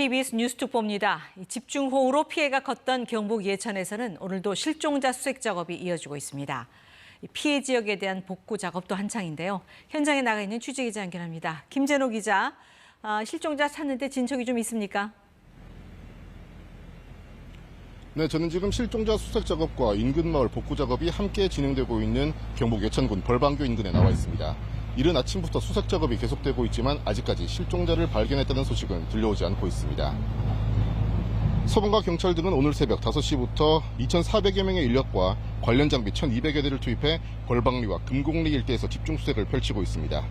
KBS 뉴스투포입니다. 집중호우로 피해가 컸던 경북 예천에서는 오늘도 실종자 수색 작업이 이어지고 있습니다. 피해 지역에 대한 복구 작업도 한창인데요. 현장에 나가 있는 취재기자 연결합니다. 김재노 기자, 실종자 찾는데 진척이 좀 있습니까? 네, 저는 지금 실종자 수색 작업과 인근 마을 복구 작업이 함께 진행되고 있는 경북 예천군 벌방교 인근에 나와 있습니다. 이른 아침부터 수색 작업이 계속되고 있지만 아직까지 실종자를 발견했다는 소식은 들려오지 않고 있습니다. 소방과 경찰 등은 오늘 새벽 5시부터 2,400여 명의 인력과 관련 장비 1,200여 대를 투입해 벌방리와 금곡리 일대에서 집중 수색을 펼치고 있습니다.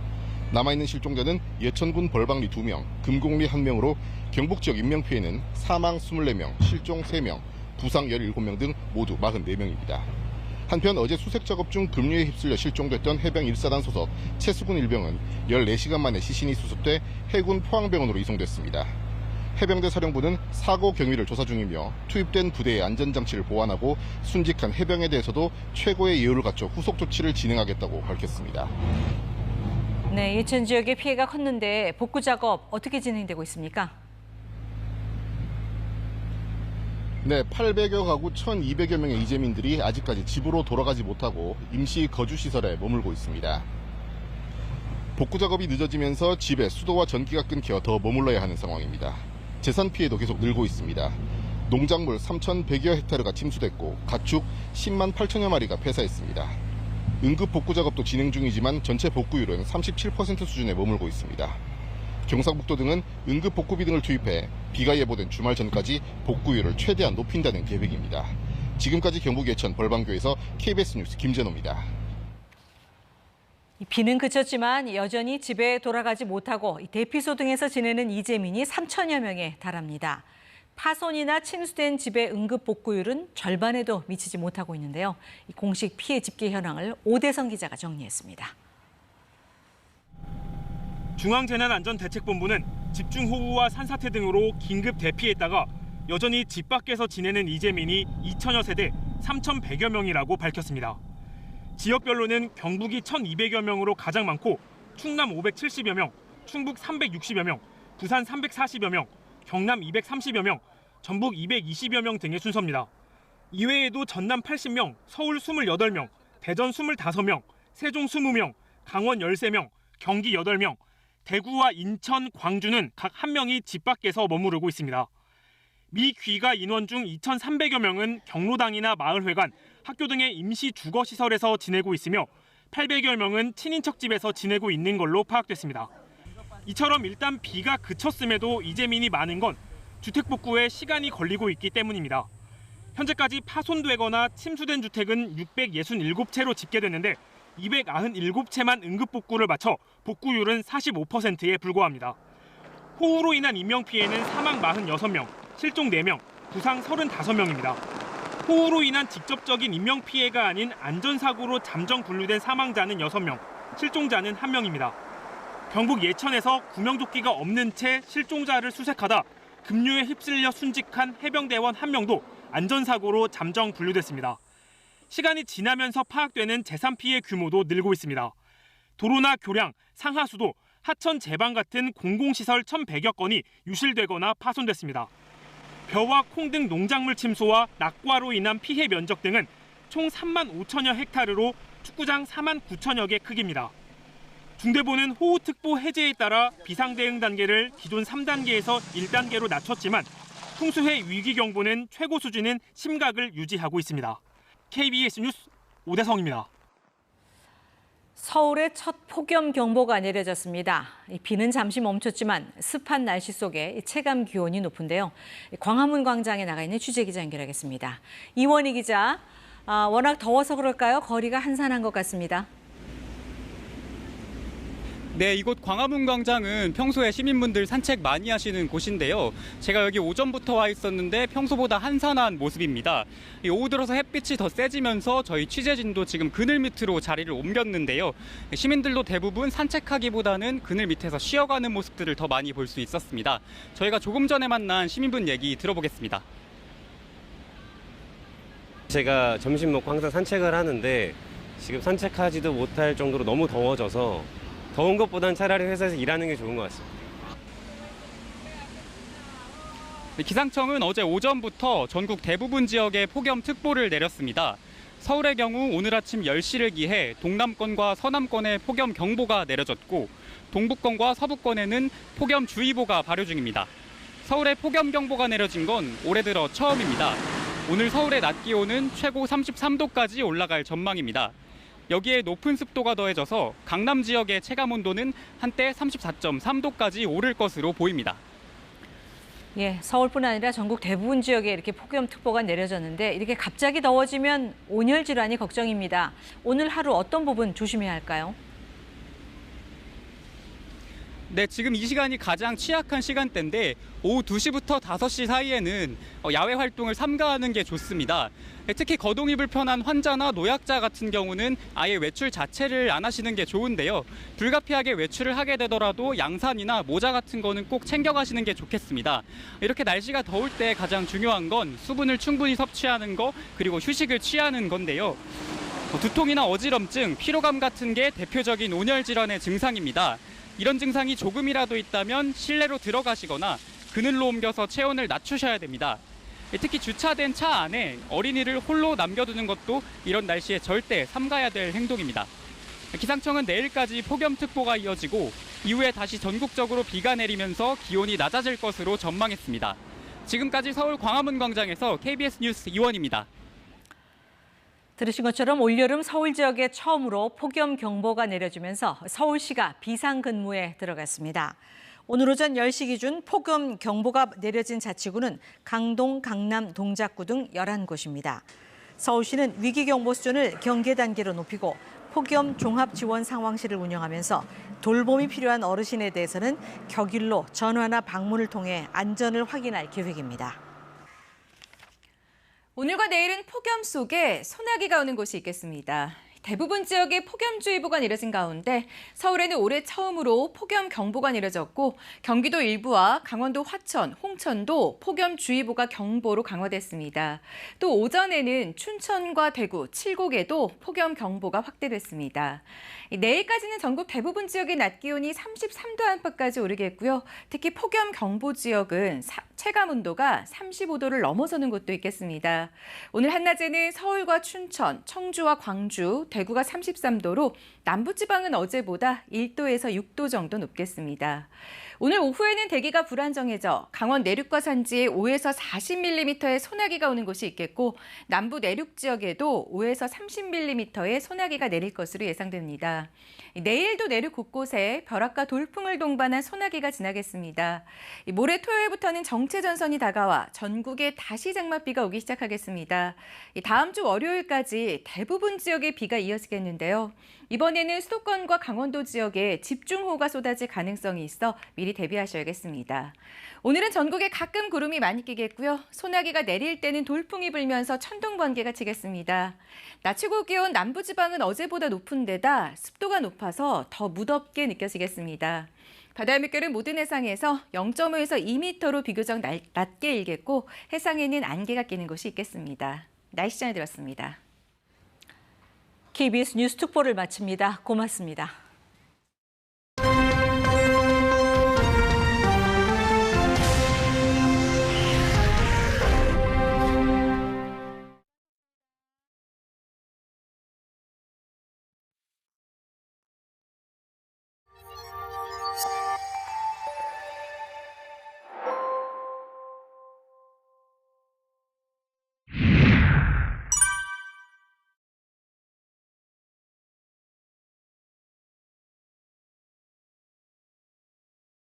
남아있는 실종자는 예천군 벌방리 2명, 금곡리 1명으로 경북 지역 인명피해는 사망 24명, 실종 3명, 부상 17명 등 모두 44명입니다. 한편 어제 수색 작업 중 급류에 휩쓸려 실종됐던 해병 1사단 소속 최수근 일병은 14시간 만에 시신이 수습돼 해군 포항병원으로 이송됐습니다. 해병대 사령부는 사고 경위를 조사 중이며 투입된 부대의 안전장치를 보완하고 순직한 해병에 대해서도 최고의 예우를 갖춰 후속 조치를 진행하겠다고 밝혔습니다. 네, 예천 지역에 피해가 컸는데 복구 작업 어떻게 진행되고 있습니까? 네, 800여 가구 1,200여 명의 이재민들이 아직까지 집으로 돌아가지 못하고 임시 거주시설에 머물고 있습니다. 복구 작업이 늦어지면서 집에 수도와 전기가 끊겨 더 머물러야 하는 상황입니다. 재산 피해도 계속 늘고 있습니다. 농작물 3,100여 헥타르가 침수됐고 가축 10만 8천여 마리가 폐사했습니다. 응급 복구 작업도 진행 중이지만 전체 복구율은 37% 수준에 머물고 있습니다. 경상북도 등은 응급 복구비 등을 투입해 비가 예보된 주말 전까지 복구율을 최대한 높인다는 계획입니다. 지금까지 경북 예천 벌방교에서 KBS 뉴스 김재노입니다. 비는 그쳤지만 여전히 집에 돌아가지 못하고 대피소 등에서 지내는 이재민이 3천여 명에 달합니다. 파손이나 침수된 집의 응급 복구율은 절반에도 미치지 못하고 있는데요. 공식 피해 집계 현황을 오대성 기자가 정리했습니다. 중앙재난안전대책본부는 집중호우와 산사태 등으로 긴급 대피했다가 여전히 집 밖에서 지내는 이재민이 2천여 세대 3,100여 명이라고 밝혔습니다. 지역별로는 경북이 1,200여 명으로 가장 많고 충남 570여 명, 충북 360여 명, 부산 340여 명, 경남 230여 명, 전북 220여 명 등의 순서입니다. 이외에도 전남 80명, 서울 28명, 대전 25명, 세종 20명, 강원 13명, 경기 8명, 대구와 인천, 광주는 각 1명이 집 밖에서 머무르고 있습니다. 미귀가 인원 중 2,300여 명은 경로당이나 마을회관, 학교 등의 임시 주거시설에서 지내고 있으며 800여 명은 친인척 집에서 지내고 있는 걸로 파악됐습니다. 이처럼 일단 비가 그쳤음에도 이재민이 많은 건 주택 복구에 시간이 걸리고 있기 때문입니다. 현재까지 파손되거나 침수된 주택은 667채로 집계됐는데 297채만 응급 복구를 마쳐 복구율은 45%에 불과합니다. 호우로 인한 인명피해는 사망 46명, 실종 4명, 부상 35명입니다. 호우로 인한 직접적인 인명피해가 아닌 안전사고로 잠정 분류된 사망자는 6명, 실종자는 1명입니다. 경북 예천에서 구명조끼가 없는 채 실종자를 수색하다 급류에 휩쓸려 순직한 해병대원 1명도 안전사고로 잠정 분류됐습니다. 시간이 지나면서 파악되는 재산 피해 규모도 늘고 있습니다. 도로나 교량, 상하수도, 하천 제방 같은 공공시설 1,100여 건이 유실되거나 파손됐습니다. 벼와 콩 등 농작물 침수와 낙과로 인한 피해 면적 등은 총 3만 5천여 헥타르로 축구장 4만 9천여 개 크기입니다. 중대본은 호우특보 해제에 따라 비상대응 단계를 기존 3단계에서 1단계로 낮췄지만 풍수해 위기경보는 최고 수준인 심각을 유지하고 있습니다. KBS 뉴스 오대성입니다. 서울의 첫 폭염경보가 내려졌습니다. 비는 잠시 멈췄지만 습한 날씨 속에 체감 기온이 높은데요. 광화문 광장에 나가 있는 취재기자 연결하겠습니다. 이원희 기자, 워낙 더워서 그럴까요? 거리가 한산한 것 같습니다. 네, 이곳 광화문 광장은 평소에 시민분들 산책 많이 하시는 곳인데요. 제가 여기 오전부터 와 있었는데 평소보다 한산한 모습입니다. 오후 들어서 햇빛이 더 세지면서 저희 취재진도 지금 그늘 밑으로 자리를 옮겼는데요. 시민들도 대부분 산책하기보다는 그늘 밑에서 쉬어가는 모습들을 더 많이 볼 수 있었습니다. 저희가 조금 전에 만난 시민분 얘기 들어보겠습니다. 제가 점심 먹고 항상 산책을 하는데 지금 산책하지도 못할 정도로 너무 더워져서 더운 것보단 차라리 회사에서 일하는 게 좋은 것 같습니다. 기상청은 어제 오전부터 전국 대부분 지역에 폭염특보를 내렸습니다. 서울의 경우 오늘 아침 10시를 기해 동남권과 서남권에 폭염경보가 내려졌고 동북권과 서부권에는 폭염주의보가 발효 중입니다. 서울에 폭염경보가 내려진 건 올해 들어 처음입니다. 오늘 서울의 낮 기온은 최고 33도까지 올라갈 전망입니다. 여기에 높은 습도가 더해져서 강남 지역의 체감온도는 한때 34.3도까지 오를 것으로 보입니다. 예, 서울뿐 아니라 전국 대부분 지역에 이렇게 폭염특보가 내려졌는데 이렇게 갑자기 더워지면 온열 질환이 걱정입니다. 오늘 하루 어떤 부분 조심해야 할까요? 네, 지금 이 시간이 가장 취약한 시간대인데 오후 2시부터 5시 사이에는 야외 활동을 삼가하는 게 좋습니다. 특히 거동이 불편한 환자나 노약자 같은 경우는 아예 외출 자체를 안 하시는 게 좋은데요. 불가피하게 외출을 하게 되더라도 양산이나 모자 같은 거는 꼭 챙겨가시는 게 좋겠습니다. 이렇게 날씨가 더울 때 가장 중요한 건 수분을 충분히 섭취하는 거, 그리고 휴식을 취하는 건데요. 두통이나 어지럼증, 피로감 같은 게 대표적인 온열 질환의 증상입니다. 이런 증상이 조금이라도 있다면 실내로 들어가시거나 그늘로 옮겨서 체온을 낮추셔야 됩니다. 특히 주차된 차 안에 어린이를 홀로 남겨두는 것도 이런 날씨에 절대 삼가야 될 행동입니다. 기상청은 내일까지 폭염특보가 이어지고 이후에 다시 전국적으로 비가 내리면서 기온이 낮아질 것으로 전망했습니다. 지금까지 서울 광화문 광장에서 KBS 뉴스 이원입니다. 들으신 것처럼 올여름 서울 지역에 처음으로 폭염경보가 내려지면서 서울시가 비상근무에 들어갔습니다. 오늘 오전 10시 기준 폭염경보가 내려진 자치구는 강동, 강남, 동작구 등 11곳입니다. 서울시는 위기경보 수준을 경계 단계로 높이고 폭염 종합지원 상황실을 운영하면서 돌봄이 필요한 어르신에 대해서는 격일로 전화나 방문을 통해 안전을 확인할 계획입니다. 오늘과 내일은 폭염 속에 소나기가 오는 곳이 있겠습니다. 대부분 지역에 폭염주의보가 내려진 가운데 서울에는 올해 처음으로 폭염경보가 내려졌고 경기도 일부와 강원도 화천, 홍천도 폭염주의보가 경보로 강화됐습니다. 또 오전에는 춘천과 대구, 칠곡에도 폭염경보가 확대됐습니다. 내일까지는 전국 대부분 지역의 낮 기온이 33도 안팎까지 오르겠고요. 특히 폭염경보 지역은 체감온도가 35도를 넘어서는 곳도 있겠습니다. 오늘 한낮에는 서울과 춘천, 청주와 광주, 대구가 33도로 남부지방은 어제보다 1도에서 6도 정도 높겠습니다. 오늘 오후에는 대기가 불안정해져 강원 내륙과 산지에 5에서 40mm의 소나기가 오는 곳이 있겠고 남부 내륙 지역에도 5에서 30mm의 소나기가 내릴 것으로 예상됩니다. 내일도 내륙 곳곳에 벼락과 돌풍을 동반한 소나기가 지나겠습니다. 모레 토요일부터는 정체전선이 다가와 전국에 다시 장맛비가 오기 시작하겠습니다. 다음 주 월요일까지 대부분 지역에 비가 이어지겠는데요. 이번에는 수도권과 강원도 지역에 집중호우가 쏟아질 가능성이 있어 미리 대비하셔야겠습니다. 오늘은 전국에 가끔 구름이 많이 끼겠고요. 소나기가 내릴 때는 돌풍이 불면서 천둥 번개가 치겠습니다. 낮 최고 기온 남부지방은 어제보다 높은 데다 습도가 높아서 더 무덥게 느껴지겠습니다. 바다의 물결은 모든 해상에서 0.5에서 2m로 비교적 낮게 일겠고 해상에는 안개가 끼는 곳이 있겠습니다. 날씨 전해드렸습니다. KBS 뉴스 특보를 마칩니다. 고맙습니다.